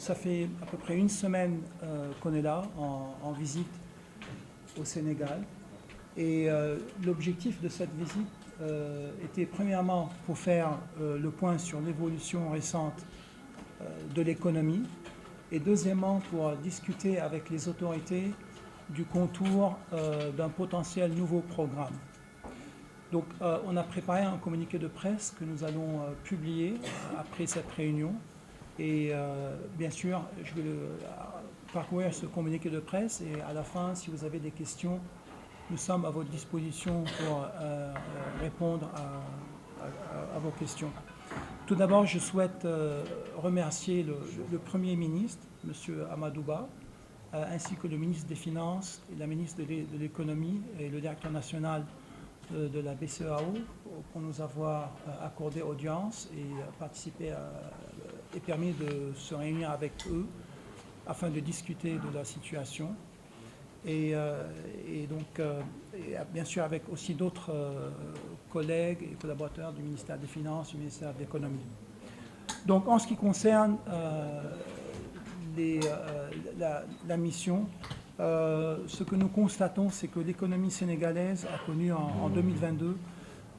Ça fait à peu près une semaine qu'on est là en visite au Sénégal. Et l'objectif de cette visite était premièrement pour faire le point sur l'évolution récente de l'économie et deuxièmement pour discuter avec les autorités du contour d'un potentiel nouveau programme. Donc on a préparé un communiqué de presse que nous allons publier après cette réunion. Et bien sûr, je vais parcourir ce communiqué de presse et à la fin, si vous avez des questions, nous sommes à votre disposition pour répondre à vos questions. Tout d'abord, je souhaite remercier le Premier ministre, M. Amadou Ba, ainsi que le ministre des Finances, et la ministre de l'Économie et le directeur national de la BCEAO pour nous avoir accordé audience et participé et permis de se réunir avec eux afin de discuter de la situation. Et donc, bien sûr, avec aussi d'autres collègues et collaborateurs du ministère des Finances, du ministère de l'Économie. Donc, en ce qui concerne la mission, ce que nous constatons, c'est que l'économie sénégalaise a connu en 2022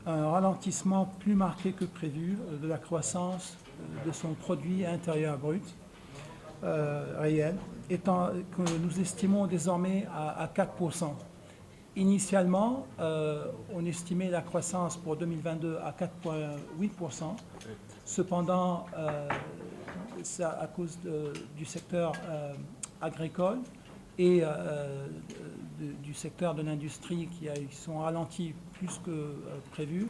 un ralentissement plus marqué que prévu de la croissance de son produit intérieur brut réel, étant que nous estimons désormais à 4%. Initialement, on estimait la croissance pour 2022 à 4,8%. Cependant, c'est à cause du secteur agricole et du secteur de l'industrie qui sont ralentis plus que prévu.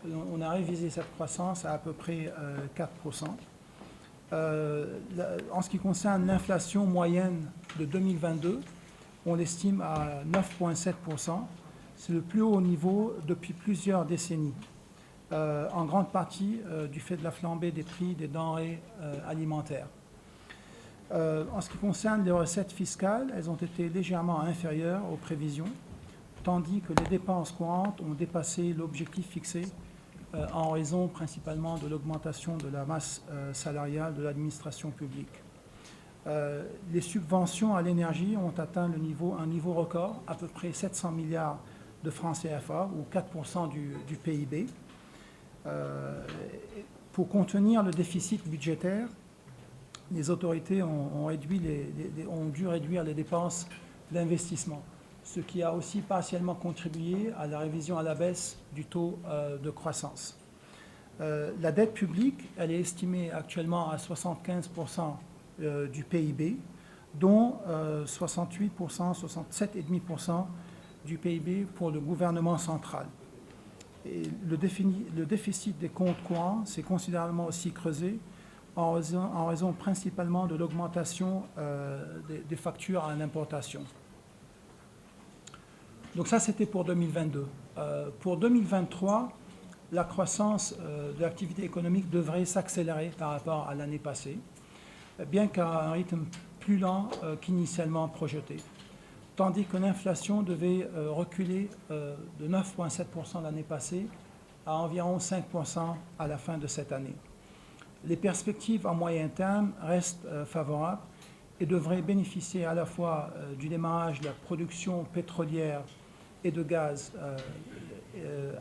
On a révisé cette croissance à peu près 4%. En ce qui concerne l'inflation moyenne de 2022, on l'estime à 9,7%. C'est le plus haut niveau depuis plusieurs décennies, en grande partie du fait de la flambée des prix des denrées alimentaires. En ce qui concerne les recettes fiscales, elles ont été légèrement inférieures aux prévisions, tandis que les dépenses courantes ont dépassé l'objectif fixé en raison principalement de l'augmentation de la masse salariale de l'administration publique. Les subventions à l'énergie ont atteint un niveau record, à peu près 700 milliards de francs CFA, ou 4% du PIB. Pour contenir le déficit budgétaire, les autorités ont dû réduire les dépenses d'investissement, ce qui a aussi partiellement contribué à la révision à la baisse du taux de croissance. La dette publique, elle est estimée actuellement à 75% du PIB, dont 68%, 67,5% du PIB pour le gouvernement central. Et le déficit des comptes courants s'est considérablement aussi creusé en raison principalement de l'augmentation des factures à l'importation. Donc ça, c'était pour 2022. Pour 2023, la croissance de l'activité économique devrait s'accélérer par rapport à l'année passée, bien qu'à un rythme plus lent qu'initialement projeté, tandis que l'inflation devait reculer de 9,7% l'année passée à environ 5% à la fin de cette année. Les perspectives à moyen terme restent favorables et devraient bénéficier à la fois du démarrage de la production pétrolière et de gaz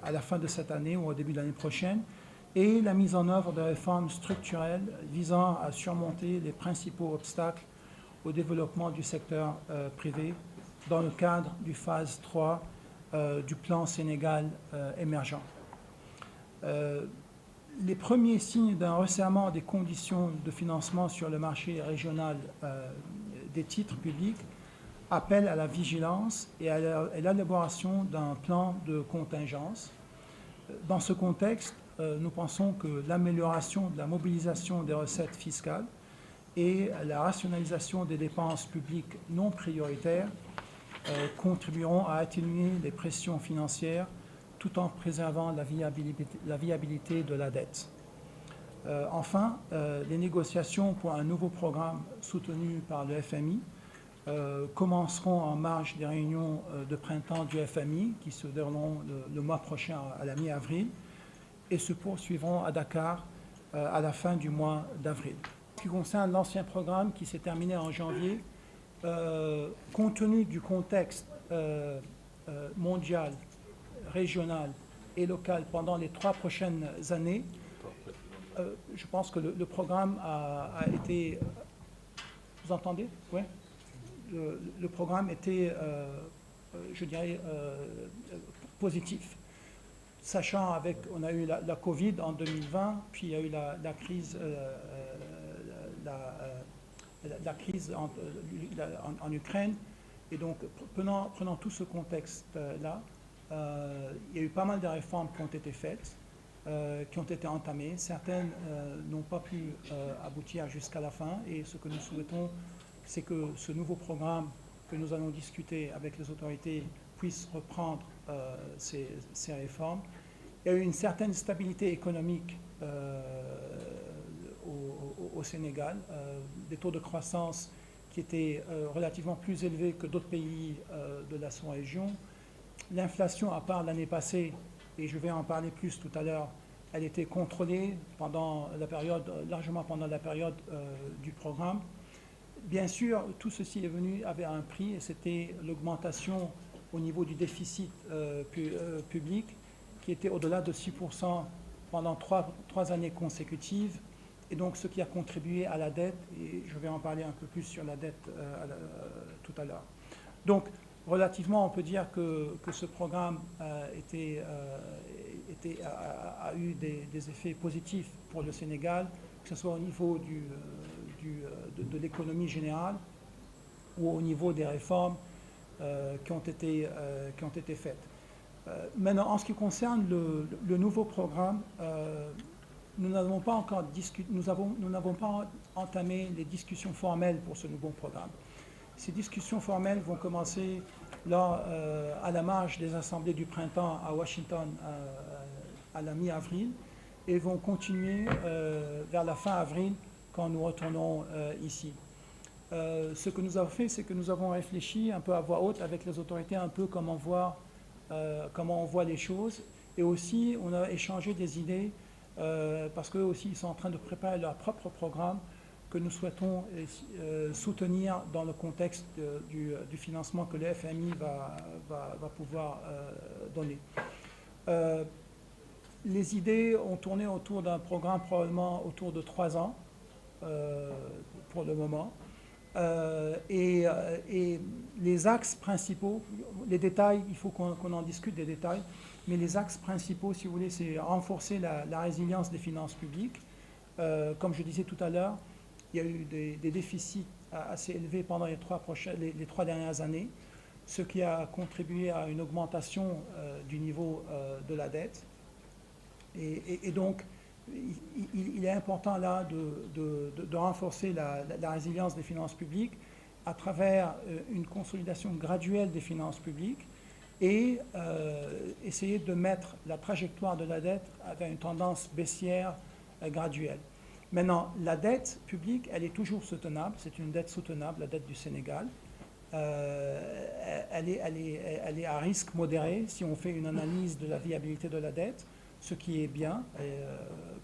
à la fin de cette année ou au début de l'année prochaine, et la mise en œuvre de réformes structurelles visant à surmonter les principaux obstacles au développement du secteur privé dans le cadre du phase 3 du plan Sénégal émergent. Les premiers signes d'un resserrement des conditions de financement sur le marché régional des titres publics appellent à la vigilance et à l'élaboration d'un plan de contingence. Dans ce contexte, nous pensons que l'amélioration de la mobilisation des recettes fiscales et la rationalisation des dépenses publiques non prioritaires contribueront à atténuer les pressions financières tout en préservant la viabilité de la dette. Enfin, les négociations pour un nouveau programme soutenu par le FMI commenceront en marge des réunions de printemps du FMI qui se dérouleront le mois prochain à la mi-avril et se poursuivront à Dakar à la fin du mois d'avril. qui concerne l'ancien programme qui s'est terminé en janvier, compte tenu du contexte mondial, régional et local pendant les 3 prochaines années, je pense que le programme a été... Vous entendez? Oui. Le programme était, je dirais, positif. Sachant on a eu la Covid en 2020, puis il y a eu la crise, la crise en Ukraine. Et donc, prenant tout ce contexte-là, il y a eu pas mal de réformes qui ont été faites, qui ont été entamées. Certaines n'ont pas pu aboutir jusqu'à la fin. Et ce que nous souhaitons, c'est que ce nouveau programme que nous allons discuter avec les autorités puisse reprendre ces réformes. Il y a eu une certaine stabilité économique au Sénégal, des taux de croissance qui étaient relativement plus élevés que d'autres pays de la sous-région. L'inflation, à part l'année passée, et je vais en parler plus tout à l'heure, elle était contrôlée largement pendant la période du programme. Bien sûr, tout ceci avait un prix, et c'était l'augmentation au niveau du déficit public, qui était au-delà de 6% pendant trois années consécutives, et donc ce qui a contribué à la dette, et je vais en parler un peu plus sur la dette tout à l'heure. Donc, relativement, on peut dire que ce programme a eu des effets positifs pour le Sénégal, que ce soit au niveau de l'économie générale ou au niveau des réformes qui ont été faites. Maintenant, en ce qui concerne le nouveau programme, nous n'avons pas encore nous n'avons pas entamé les discussions formelles pour ce nouveau programme. Ces discussions formelles vont commencer là, à la marge des assemblées du printemps à Washington à la mi-avril, et vont continuer vers la fin avril quand nous retournons ici. Ce que nous avons fait, c'est que nous avons réfléchi un peu à voix haute avec les autorités, un peu comment on voit les choses, et aussi on a échangé des idées parce qu'eux aussi ils sont en train de préparer leur propre programme que nous souhaitons soutenir dans le contexte du financement que le FMI va pouvoir donner. Les idées ont tourné autour d'un programme probablement autour de 3 ans pour le moment. Et les axes principaux, les détails, il faut qu'on en discute des détails, mais les axes principaux, si vous voulez, c'est renforcer la résilience des finances publiques. Comme je disais tout à l'heure, il y a eu des déficits assez élevés pendant les 3 dernières années, ce qui a contribué à une augmentation du niveau de la dette. Et donc, il est important là de renforcer la résilience des finances publiques à travers une consolidation graduelle des finances publiques et essayer de mettre la trajectoire de la dette avec une tendance baissière graduelle. Maintenant, la dette publique, elle est toujours soutenable, c'est une dette soutenable, la dette du Sénégal. Elle est à risque modéré si on fait une analyse de la viabilité de la dette, ce qui est bien.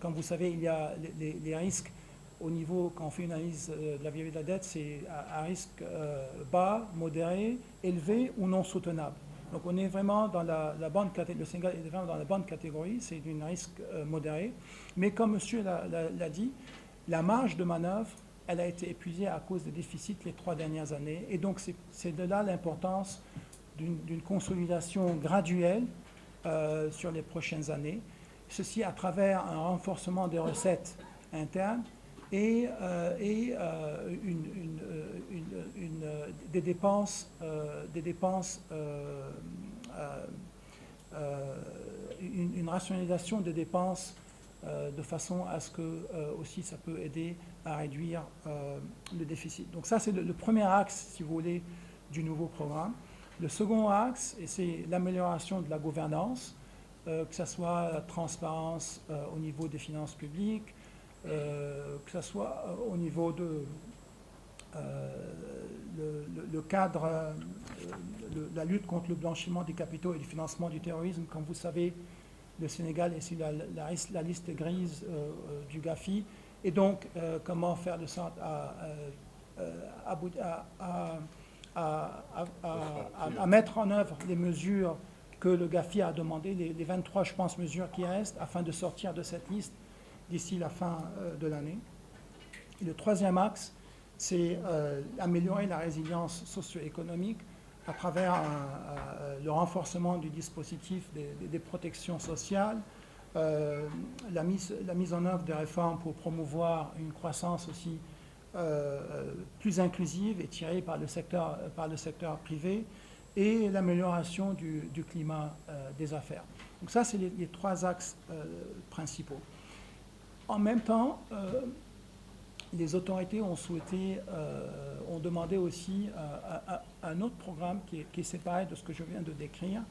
Comme vous savez, il y a les risques au niveau, quand on fait une analyse de la viabilité de la dette, c'est à risque bas, modéré, élevé ou non soutenable. Donc on est vraiment dans la bonne catégorie, le Sénégal est vraiment dans la bonne catégorie, c'est d'un risque modéré. Mais comme monsieur l'a dit, la marge de manœuvre, elle a été épuisée à cause des déficits les 3 dernières années. Et donc c'est de là l'importance d'une consolidation graduelle sur les prochaines années. Ceci à travers un renforcement des recettes internes et des dépenses, une rationalisation des dépenses de façon à ce que aussi ça peut aider à réduire le déficit. Donc ça c'est le premier axe, si vous voulez, du nouveau programme. Le second axe, et c'est l'amélioration de la gouvernance, que ce soit la transparence au niveau des finances publiques, que ce soit au niveau de le cadre, la lutte contre le blanchiment des capitaux et le financement du terrorisme. Comme vous savez, le Sénégal est sur la liste grise du GAFI, Et donc, comment faire de sorte à mettre en œuvre les mesures que le GAFI a demandé, les 23, je pense, mesures qui restent, afin de sortir de cette liste d'ici la fin de l'année. Et le troisième axe, c'est améliorer la résilience socio-économique à travers le renforcement du dispositif des protections sociales, la mise en œuvre des réformes pour promouvoir une croissance aussi plus inclusive et tirée par le secteur privé, et l'amélioration du climat des affaires. Donc ça, c'est les trois axes principaux. En même temps, les autorités ont demandé aussi un autre programme qui est séparé de ce que je viens de décrire.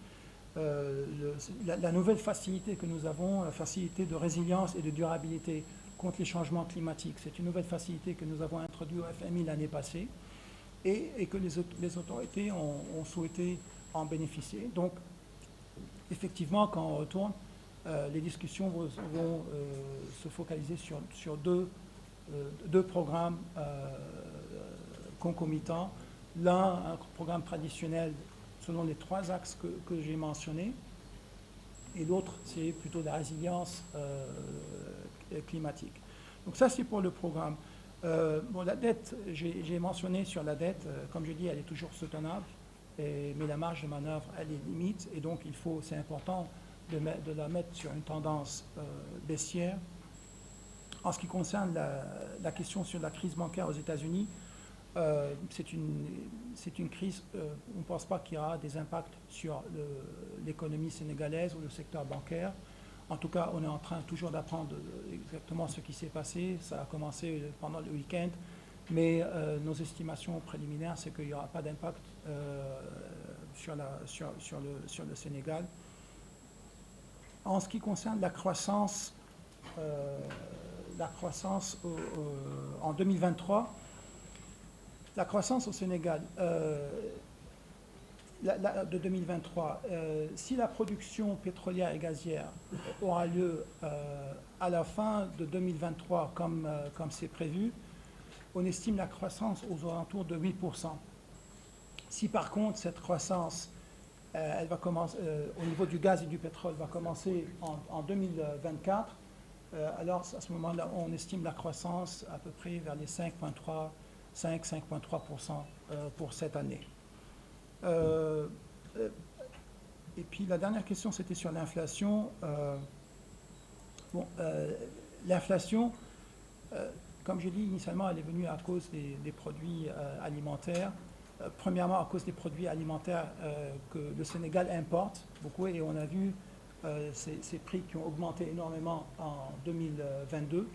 La nouvelle facilité que nous avons, la facilité de résilience et de durabilité contre les changements climatiques, c'est une nouvelle facilité que nous avons introduite au FMI l'année passée et que les autorités ont souhaité en bénéficier. Donc, effectivement, quand on retourne, les discussions vont se focaliser sur deux programmes concomitants. L'un, un programme traditionnel selon les trois axes que j'ai mentionnés, et l'autre, c'est plutôt la résilience climatique. Donc ça, c'est pour le programme. La dette, j'ai mentionné sur la dette, comme je dis, elle est toujours soutenable, mais la marge de manœuvre, elle est limite, et donc c'est important de la mettre sur une tendance baissière. En ce qui concerne la question sur la crise bancaire aux États-Unis, c'est une crise, on ne pense pas qu'il y aura des impacts sur l'économie sénégalaise ou le secteur bancaire. En tout cas, on est en train toujours d'apprendre exactement ce qui s'est passé. Ça a commencé pendant le week-end, mais nos estimations préliminaires, c'est qu'il n'y aura pas d'impact sur le Sénégal. En ce qui concerne la croissance en 2023, la croissance au Sénégal de 2023, si la production pétrolière et gazière aura lieu à la fin de 2023 comme c'est prévu, on estime la croissance aux alentours de 8%. Si par contre cette croissance elle va commencer, au niveau du gaz et du pétrole va commencer en 2024, alors à ce moment-là on estime la croissance à peu près vers les 5,3% pour cette année. Et puis la dernière question, c'était sur l'inflation. L'inflation, comme j'ai dit initialement, elle est venue à cause des produits alimentaires. Premièrement, à cause des produits alimentaires que le Sénégal importe beaucoup, et on a vu ces prix qui ont augmenté énormément en 2022.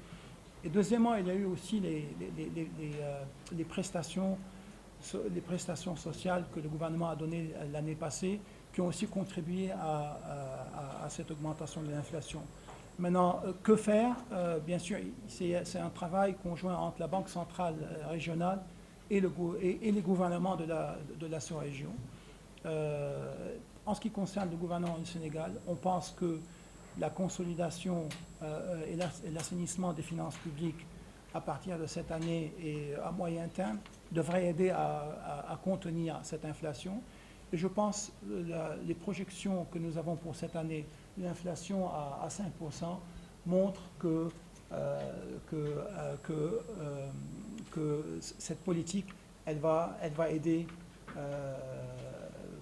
Et deuxièmement, il y a eu aussi les prestations sociales que le gouvernement a données l'année passée, qui ont aussi contribué à cette augmentation de l'inflation. Maintenant, que faire? Bien sûr, c'est un travail conjoint entre la Banque centrale régionale et les gouvernements de la sous-région. En ce qui concerne le gouvernement du Sénégal, on pense que la consolidation et l'assainissement des finances publiques à partir de cette année et à moyen terme devrait aider à contenir cette inflation. Et je pense que les projections que nous avons pour cette année, l'inflation à 5%, montrent que cette politique, elle va aider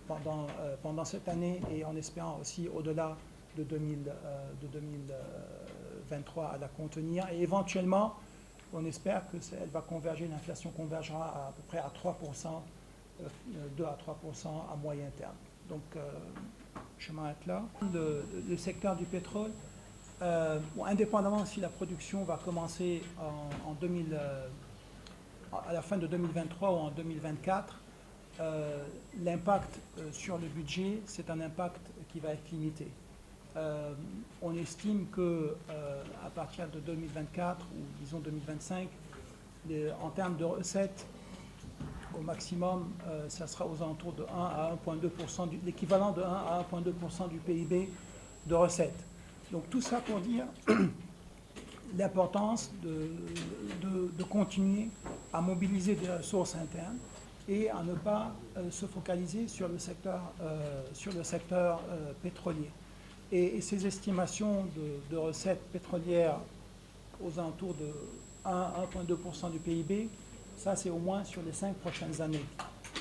pendant cette année, et en espérant aussi au-delà de 2023 à la contenir. Et éventuellement, on espère que l'inflation convergera à peu près à 3%, 2 à 3% à moyen terme. Donc, je m'arrête là. Le secteur du pétrole, indépendamment si la production va commencer à la fin de 2023 ou en 2024, l'impact sur le budget, c'est un impact qui va être limité. On estime qu'à partir de 2024 ou disons 2025, en termes de recettes, au maximum, ça sera aux alentours de 1 à 1,2%, l'équivalent de 1 à 1,2% du PIB de recettes. Donc tout ça pour dire l'importance de continuer à mobiliser des ressources internes et à ne pas se focaliser sur le secteur pétrolier. Et ces estimations de recettes pétrolières aux alentours de 1,2% du PIB, ça c'est au moins sur les 5 prochaines années,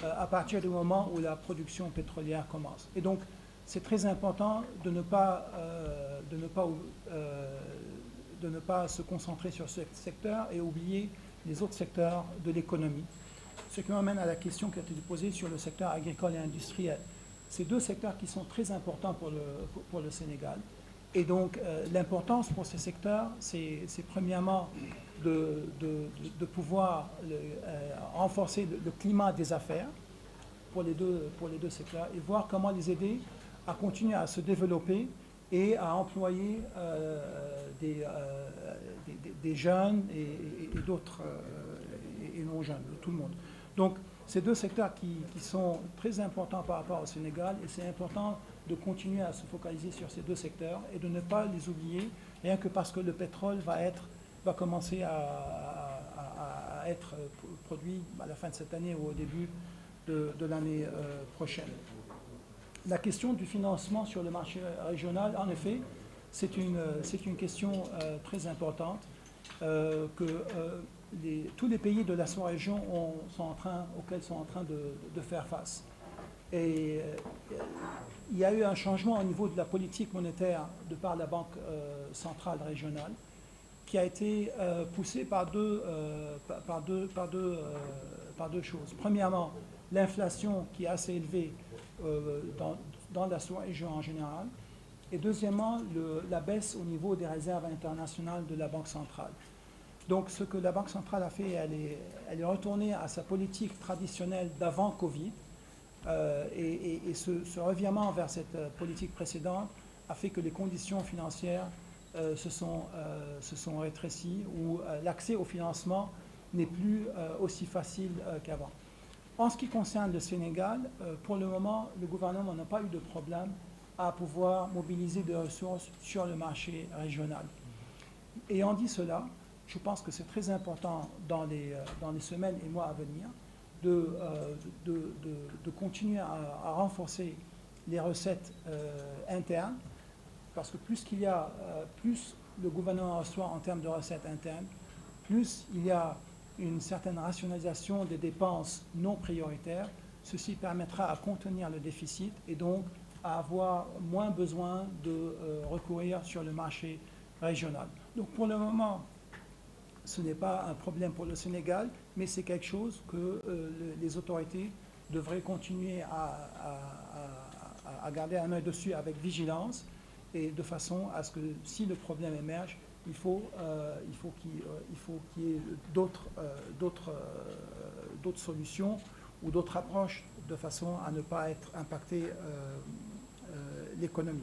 à partir du moment où la production pétrolière commence. Et donc c'est très important de ne pas se concentrer sur ce secteur et oublier les autres secteurs de l'économie. Ce qui m'amène à la question qui a été posée sur le secteur agricole et industriel. Ces deux secteurs qui sont très importants pour le Sénégal. Et donc l'importance pour ces secteurs, c'est premièrement de pouvoir renforcer le climat des affaires pour les deux secteurs et voir comment les aider à continuer à se développer et à employer des jeunes et d'autres, et non jeunes, tout le monde. Donc, ces deux secteurs qui sont très importants par rapport au Sénégal, et c'est important de continuer à se focaliser sur ces deux secteurs et de ne pas les oublier, rien que parce que le pétrole va commencer à être produit à la fin de cette année ou au début de l'année prochaine. La question du financement sur le marché régional, en effet, c'est une question très importante tous les pays de la sous-région auxquels sont en train de faire face. Et il y a eu un changement au niveau de la politique monétaire de par la Banque centrale régionale qui a été poussé par deux choses. Premièrement, l'inflation qui est assez élevée dans la sous-région en général. Et deuxièmement, la baisse au niveau des réserves internationales de la Banque centrale. Donc ce que la Banque centrale a fait, elle est retournée à sa politique traditionnelle d'avant Covid. Et ce revirement vers cette politique précédente a fait que les conditions financières se sont rétrécies, où l'accès au financement n'est plus aussi facile qu'avant. En ce qui concerne le Sénégal, pour le moment, le gouvernement n'a pas eu de problème à pouvoir mobiliser des ressources sur le marché régional. Ayant dit cela, je pense que c'est très important dans les semaines et mois à venir de continuer à renforcer les recettes internes, parce que plus le gouvernement reçoit en termes de recettes internes, plus il y a une certaine rationalisation des dépenses non prioritaires. Ceci permettra à contenir le déficit et donc à avoir moins besoin de recourir sur le marché régional. Donc pour le moment, ce n'est pas un problème pour le Sénégal, mais c'est quelque chose que les autorités devraient continuer à garder un œil dessus avec vigilance et de façon à ce que si le problème émerge, il faut qu'il y ait d'autres solutions ou d'autres approches de façon à ne pas impacter l'économie.